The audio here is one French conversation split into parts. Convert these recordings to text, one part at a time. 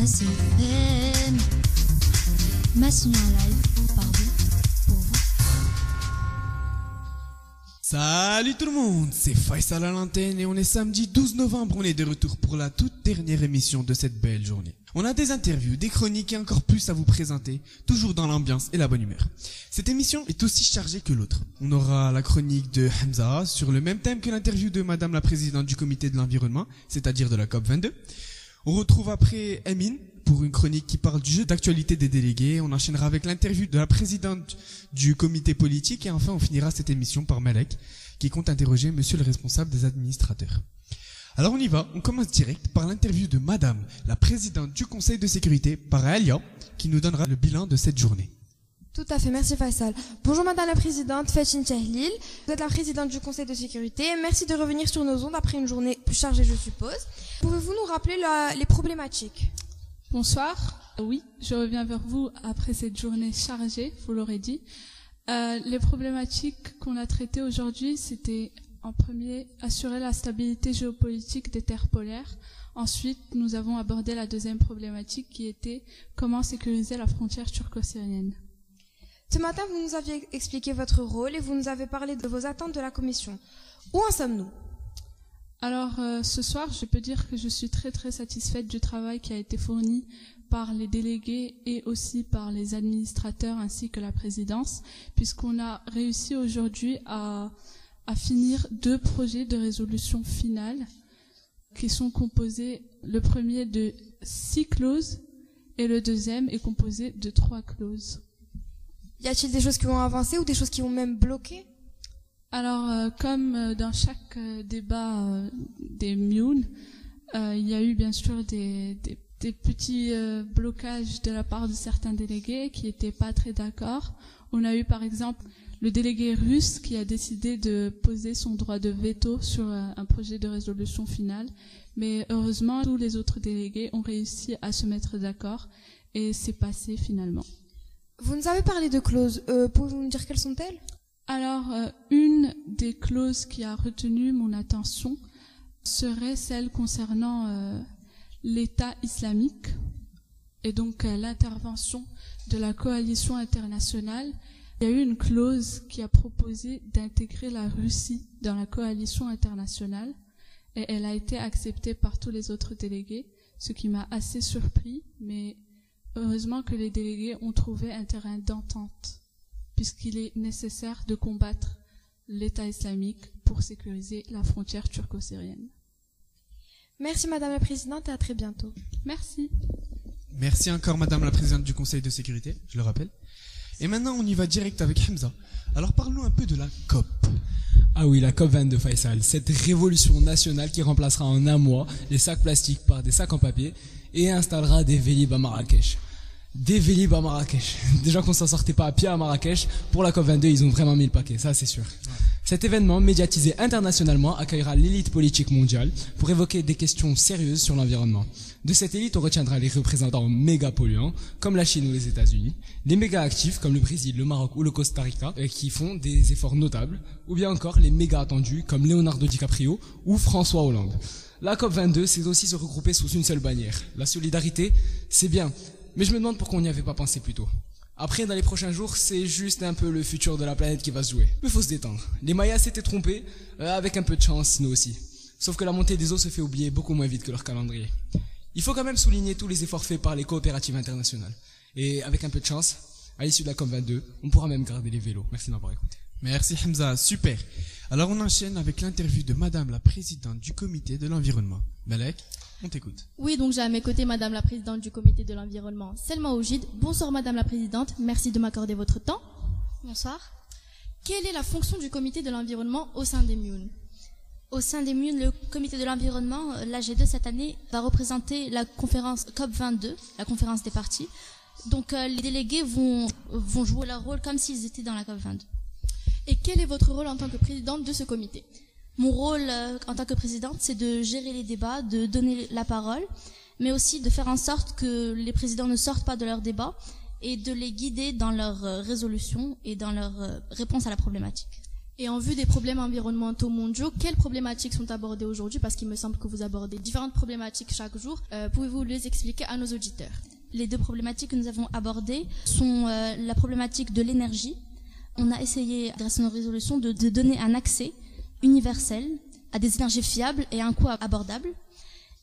FM. Massina live, pardon, pour vous. Salut tout le monde, c'est Faisal à l'antenne et on est samedi 12 novembre, on est de retour pour la toute dernière émission de cette belle journée. On a des interviews, des chroniques et encore plus à vous présenter, toujours dans l'ambiance et la bonne humeur. Cette émission est aussi chargée que l'autre. On aura la chronique de Hamza sur le même thème que l'interview de Madame la Présidente du Comité de l'Environnement, c'est-à-dire de la COP22. On retrouve après Emine pour une chronique qui parle du jeu d'actualité des délégués. On enchaînera avec l'interview de la présidente du comité politique et enfin on finira cette émission par Malek qui compte interroger monsieur le responsable des administrateurs. Alors on y va, on commence direct par l'interview de Madame la présidente du conseil de sécurité par Alia qui nous donnera le bilan de cette journée. Tout à fait, merci Faisal. Bonjour Madame la Présidente, Fatine Chahlil. Vous êtes la présidente du Conseil de sécurité. Merci de revenir sur nos ondes après une journée plus chargée, je suppose. Pouvez-vous nous rappeler les problématiques? Bonsoir. Oui, je reviens vers vous après cette journée chargée, vous l'aurez dit. Les problématiques qu'on a traitées aujourd'hui, c'était en premier assurer la stabilité géopolitique des terres polaires. Ensuite, nous avons abordé la deuxième problématique qui était comment sécuriser la frontière turco-syrienne. Ce matin, vous nous aviez expliqué votre rôle et vous nous avez parlé de vos attentes de la Commission. Où en sommes-nous? Alors, ce soir, je peux dire que je suis très très satisfaite du travail qui a été fourni par les délégués et aussi par les administrateurs ainsi que la présidence, puisqu'on a réussi aujourd'hui à finir 2 projets de résolution finale qui sont composés, le premier de 6 clauses et le deuxième est composé de 3 clauses. Y a-t-il des choses qui ont avancé ou des choses qui ont même bloqué? Alors, comme dans chaque débat des MIUN, il y a eu bien sûr des petits blocages de la part de certains délégués qui n'étaient pas très d'accord. On a eu par exemple le délégué russe qui a décidé de poser son droit de veto sur un projet de résolution finale. Mais heureusement, tous les autres délégués ont réussi à se mettre d'accord et c'est passé finalement. Vous nous avez parlé de clauses. Pouvez-vous nous dire quelles sont-elles? Alors, une des clauses qui a retenu mon attention serait celle concernant l'État islamique et donc l'intervention de la coalition internationale. Il y a eu une clause qui a proposé d'intégrer la Russie dans la coalition internationale et elle a été acceptée par tous les autres délégués, ce qui m'a assez surpris, mais heureusement que les délégués ont trouvé un terrain d'entente, puisqu'il est nécessaire de combattre l'État islamique pour sécuriser la frontière turco-syrienne. Merci Madame la Présidente et à très bientôt. Merci. Merci encore Madame la présidente du conseil de sécurité, je le rappelle. Et maintenant on y va direct avec Hamza. Alors parlons un peu de la COP. Ah oui, la COP22 Faisal, cette révolution nationale qui remplacera en un mois les sacs plastiques par des sacs en papier et installera des Vélib à Marrakech. Des Vélib à Marrakech. Déjà qu'on s'en sortait pas à pied à Marrakech, pour la COP22, ils ont vraiment mis le paquet, ça c'est sûr. Ouais. Cet événement, médiatisé internationalement, accueillera l'élite politique mondiale pour évoquer des questions sérieuses sur l'environnement. De cette élite, on retiendra les représentants méga polluants, comme la Chine ou les États-Unis, les méga actifs, comme le Brésil, le Maroc ou le Costa Rica, qui font des efforts notables, ou bien encore les méga attendus, comme Leonardo DiCaprio ou François Hollande. La COP22, c'est aussi se regrouper sous une seule bannière. La solidarité, c'est bien, mais je me demande pourquoi on n'y avait pas pensé plus tôt. Après, dans les prochains jours, c'est juste un peu le futur de la planète qui va se jouer. Mais faut se détendre. Les Mayas s'étaient trompés, avec un peu de chance, nous aussi. Sauf que la montée des eaux se fait oublier beaucoup moins vite que leur calendrier. Il faut quand même souligner tous les efforts faits par les coopératives internationales. Et avec un peu de chance, à l'issue de la COP22, on pourra même garder les vélos. Merci de m'avoir écouté. Merci Hamza, super. Alors on enchaîne avec l'interview de Madame la présidente du comité de l'environnement. Malek, on t'écoute. Oui, donc j'ai à mes côtés Madame la présidente du comité de l'environnement, Selma Oujid. Bonsoir Madame la présidente, merci de m'accorder votre temps. Bonsoir. Quelle est la fonction du comité de l'environnement au sein des MIUN? Au sein des MIUN, le comité de l'environnement, l'AG2 cette année, va représenter la conférence COP22, la conférence des parties. Donc les délégués vont jouer leur rôle comme s'ils étaient dans la COP22. Et quel est votre rôle en tant que présidente de ce comité? Mon rôle en tant que présidente, c'est de gérer les débats, de donner la parole, mais aussi de faire en sorte que les présidents ne sortent pas de leurs débats et de les guider dans leurs résolutions et dans leurs réponses à la problématique. Et en vue des problèmes environnementaux mondiaux, quelles problématiques sont abordées aujourd'hui? Parce qu'il me semble que vous abordez différentes problématiques chaque jour. Pouvez-vous les expliquer à nos auditeurs? Les deux problématiques que nous avons abordées sont la problématique de l'énergie. On a essayé, grâce à nos résolutions, de donner un accès universel à des énergies fiables et à un coût abordable.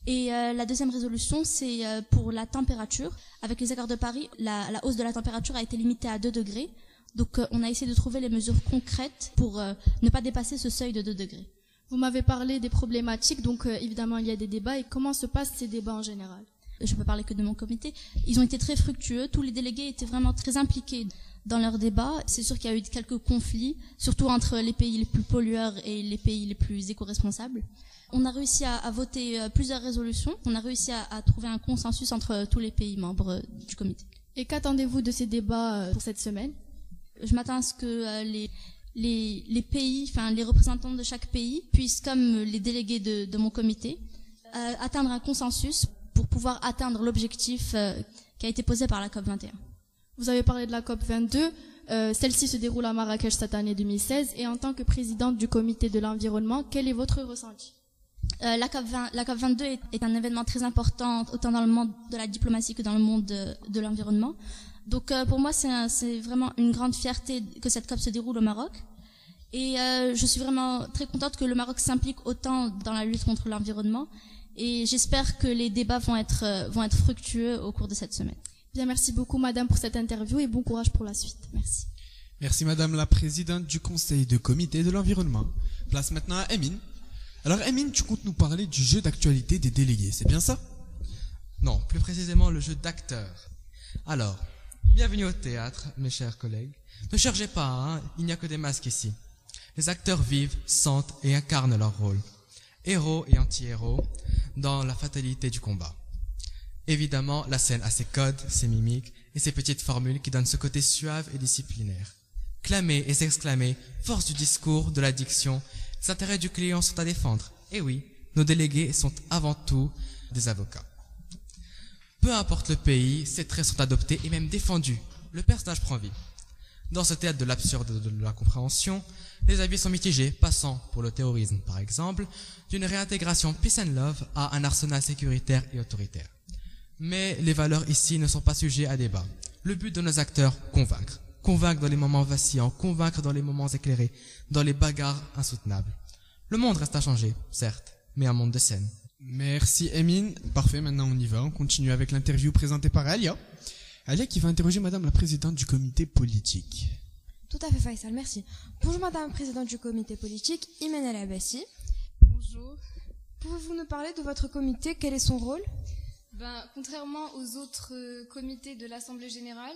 Et la deuxième résolution, c'est pour la température. Avec les accords de Paris, la hausse de la température a été limitée à 2 degrés. Donc on a essayé de trouver les mesures concrètes pour ne pas dépasser ce seuil de 2 degrés. Vous m'avez parlé des problématiques, donc évidemment il y a des débats. Et comment se passent ces débats en général? Je peux parler que de mon comité. Ils ont été très fructueux. Tous les délégués étaient vraiment très impliqués dans leurs débats. C'est sûr qu'il y a eu quelques conflits, surtout entre les pays les plus pollueurs et les pays les plus éco-responsables. On a réussi à voter plusieurs résolutions. On a réussi à trouver un consensus entre tous les pays membres du comité. Et qu'attendez-vous de ces débats pour cette semaine? Je m'attends à ce que les pays, enfin les représentants de chaque pays puissent, comme les délégués de mon comité, atteindre un consensus pour pouvoir atteindre l'objectif qui a été posé par la COP21. Vous avez parlé de la COP22. Celle-ci se déroule à Marrakech cette année 2016. Et en tant que présidente du comité de l'environnement, quel est votre ressenti? La COP22 est un événement très important, autant dans le monde de la diplomatie que dans le monde de l'environnement. Donc pour moi, c'est vraiment une grande fierté que cette COP se déroule au Maroc. Et je suis vraiment très contente que le Maroc s'implique autant dans la lutte contre l'environnement. Et j'espère que les débats vont être fructueux au cours de cette semaine. Bien, merci beaucoup madame pour cette interview et bon courage pour la suite. Merci. Merci madame la présidente du conseil de comité de l'environnement. Place maintenant à Emine. Alors Emine, tu comptes nous parler du jeu d'actualité des délégués, c'est bien ça? Non, plus précisément le jeu d'acteurs. Alors, bienvenue au théâtre, mes chers collègues. Ne cherchez pas, hein, il n'y a que des masques ici. Les acteurs vivent, sentent et incarnent leur rôle. Héros et anti-héros dans la fatalité du combat. Évidemment, la scène a ses codes, ses mimiques et ses petites formules qui donnent ce côté suave et disciplinaire. Clamer et s'exclamer, force du discours, de la diction, les intérêts du client sont à défendre. Et oui, nos délégués sont avant tout des avocats. Peu importe le pays, ces traits sont adoptés et même défendus. Le personnage prend vie. Dans ce théâtre de l'absurde et de la compréhension, les avis sont mitigés, passant, pour le terrorisme par exemple, d'une réintégration peace and love à un arsenal sécuritaire et autoritaire. Mais les valeurs ici ne sont pas sujets à débat. Le but de nos acteurs, convaincre. Convaincre dans les moments vacillants, convaincre dans les moments éclairés, dans les bagarres insoutenables. Le monde reste à changer, certes, mais un monde de scène. Merci Emine. Parfait, maintenant on y va. On continue avec l'interview présentée par Alia. Alia qui va interroger madame la présidente du comité politique. Tout à fait Faisal, merci. Bonjour madame la présidente du comité politique, Imen El Abassi. Bonjour. Pouvez-vous nous parler de votre comité? Quel est son rôle? Contrairement aux autres comités de l'Assemblée générale,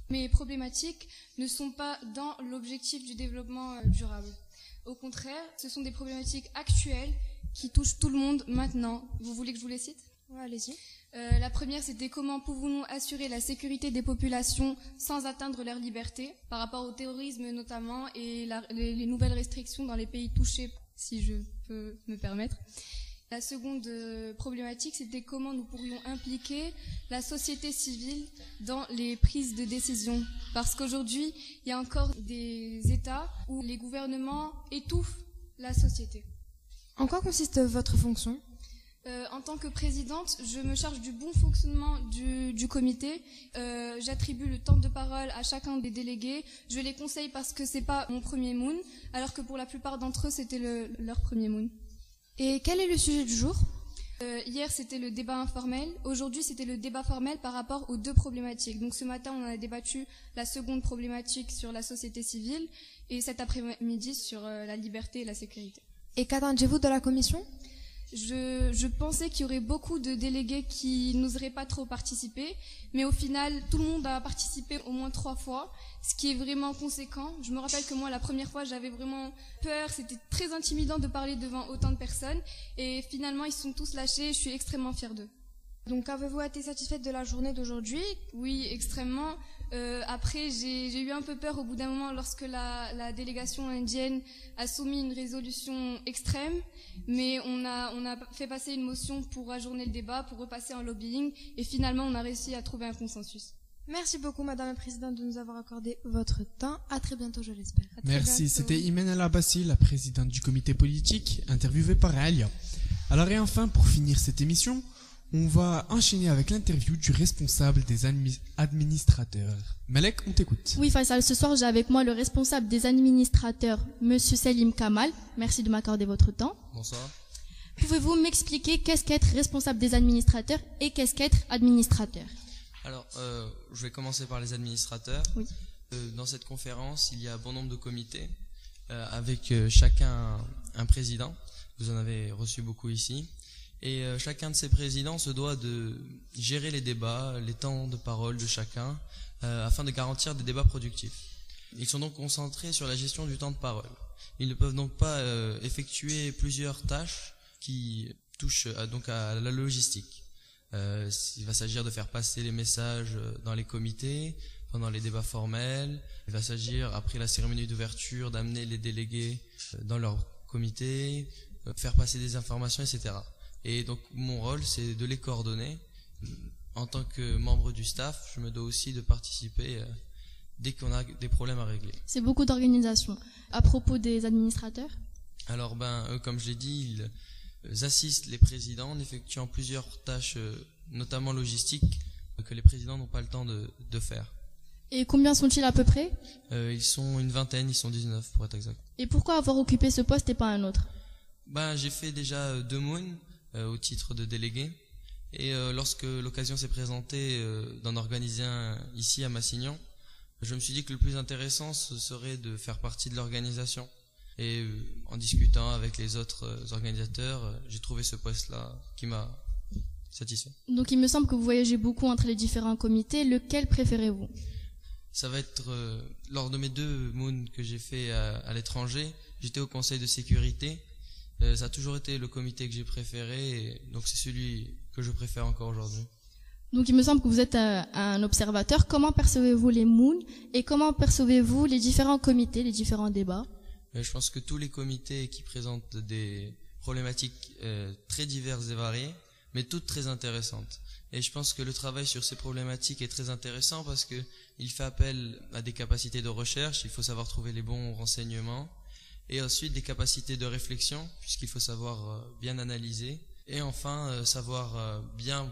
mes problématiques ne sont pas dans l'objectif du développement durable. Au contraire, ce sont des problématiques actuelles qui touchent tout le monde maintenant. Vous voulez que je vous les cite? Ouais, allez-y. La première, c'était comment pouvons-nous assurer la sécurité des populations sans atteindre leur liberté, par rapport au terrorisme notamment, et les nouvelles restrictions dans les pays touchés, si je peux me permettre. La seconde problématique, c'était comment nous pourrions impliquer la société civile dans les prises de décision. Parce qu'aujourd'hui, il y a encore des États où les gouvernements étouffent la société. En quoi consiste votre fonction? En tant que présidente, je me charge du bon fonctionnement du comité. J'attribue le temps de parole à chacun des délégués. Je les conseille parce que c'est pas mon premier moon, alors que pour la plupart d'entre eux, c'était leur premier moon. Et quel est le sujet du jour? Hier, c'était le débat informel. Aujourd'hui, c'était le débat formel par rapport aux deux problématiques. Donc ce matin, on a débattu la seconde problématique sur la société civile et cet après-midi sur la liberté et la sécurité. Et qu'attendez-vous de la commission? Je pensais qu'il y aurait beaucoup de délégués qui n'oseraient pas trop participer, mais au final, tout le monde a participé au moins 3 fois, ce qui est vraiment conséquent. Je me rappelle que moi, la première fois, j'avais vraiment peur, c'était très intimidant de parler devant autant de personnes, et finalement, ils se sont tous lâchés, je suis extrêmement fière d'eux. Donc, avez-vous été satisfaite de la journée d'aujourd'hui? Oui, extrêmement. Après, j'ai eu un peu peur au bout d'un moment lorsque la délégation indienne a soumis une résolution extrême, mais on a fait passer une motion pour ajourner le débat, pour repasser en lobbying, et finalement on a réussi à trouver un consensus. Merci beaucoup, Madame la Présidente, de nous avoir accordé votre temps. À très bientôt, je l'espère. Merci, c'était Imen El Abbassi, la présidente du comité politique, interviewée par Alia. Alors et enfin, pour finir cette émission, on va enchaîner avec l'interview du responsable des administrateurs. Malek, on t'écoute. Oui, Faisal, ce soir j'ai avec moi le responsable des administrateurs, Monsieur Selim Kamal. Merci de m'accorder votre temps. Bonsoir. Pouvez-vous m'expliquer qu'est-ce qu'être responsable des administrateurs et qu'est-ce qu'être administrateur? Alors, je vais commencer par les administrateurs. Oui. Dans cette conférence, il y a bon nombre de comités, avec chacun un président. Vous en avez reçu beaucoup ici. Et chacun de ces présidents se doit de gérer les débats, les temps de parole de chacun, afin de garantir des débats productifs. Ils sont donc concentrés sur la gestion du temps de parole. Ils ne peuvent donc pas effectuer plusieurs tâches qui touchent donc à la logistique. Il va s'agir de faire passer les messages dans les comités, pendant les débats formels. Il va s'agir, après la cérémonie d'ouverture, d'amener les délégués dans leur comité, faire passer des informations, etc. Et donc mon rôle, c'est de les coordonner. En tant que membre du staff, je me dois aussi de participer dès qu'on a des problèmes à régler. C'est beaucoup d'organisation. À propos des administrateurs? Alors, comme je l'ai dit, ils assistent les présidents en effectuant plusieurs tâches, notamment logistiques, que les présidents n'ont pas le temps de faire. Et combien sont-ils à peu près? Ils sont une vingtaine, ils sont 19 pour être exact. Et pourquoi avoir occupé ce poste et pas un autre? J'ai fait déjà 2 moons au titre de délégué. Et lorsque l'occasion s'est présentée d'en organiser un ici à Massignon, je me suis dit que le plus intéressant, ce serait de faire partie de l'organisation. Et en discutant avec les autres organisateurs, j'ai trouvé ce poste-là qui m'a satisfait. Donc il me semble que vous voyagez beaucoup entre les différents comités. Lequel préférez-vous? Ça va être lors de mes 2 moons que j'ai fait à l'étranger. J'étais au conseil de sécurité. Ça a toujours été le comité que j'ai préféré, et donc c'est celui que je préfère encore aujourd'hui. Donc il me semble que vous êtes un observateur. Comment percevez-vous les moons et comment percevez-vous les différents comités, les différents débats? Je pense que tous les comités qui présentent des problématiques très diverses et variées, mais toutes très intéressantes. Et je pense que le travail sur ces problématiques est très intéressant parce que il fait appel à des capacités de recherche, il faut savoir trouver les bons renseignements, et ensuite des capacités de réflexion, puisqu'il faut savoir bien analyser, et enfin savoir bien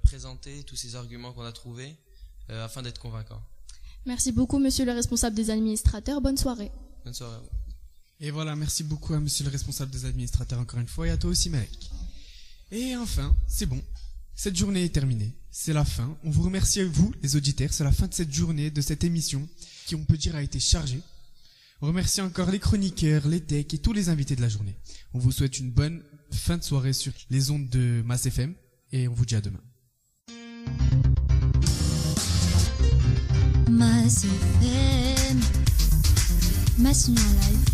présenter tous ces arguments qu'on a trouvés afin d'être convaincant. Merci beaucoup, monsieur le responsable des administrateurs. Bonne soirée. Bonne soirée à vous. Et voilà, merci beaucoup à monsieur le responsable des administrateurs encore une fois, et à toi aussi Malek. Et enfin, c'est bon, cette journée est terminée, c'est la fin. On vous remercie à vous, les auditeurs, c'est la fin de cette journée, de cette émission, qui on peut dire a été chargée. On remercie encore les chroniqueurs, les techs et tous les invités de la journée. On vous souhaite une bonne fin de soirée sur les ondes de Mass FM, et on vous dit à demain. Mass FM, Massignon Live.